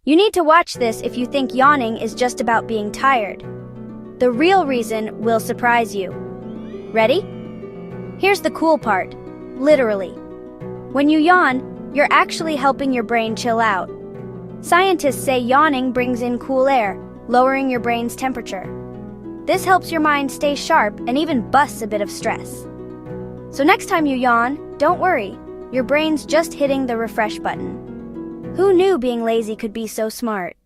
You need to watch this if you think yawning is just about being tired. The real reason will surprise you. Ready? Here's the cool part. Literally. When you yawn, you're actually helping your brain chill out. Scientists say yawning brings in cool air, lowering your brain's temperature. This helps your mind stay sharp and even busts a bit of stress. So next time you yawn, don't worry. Your brain's just hitting the refresh button. Who knew being lazy could be so smart?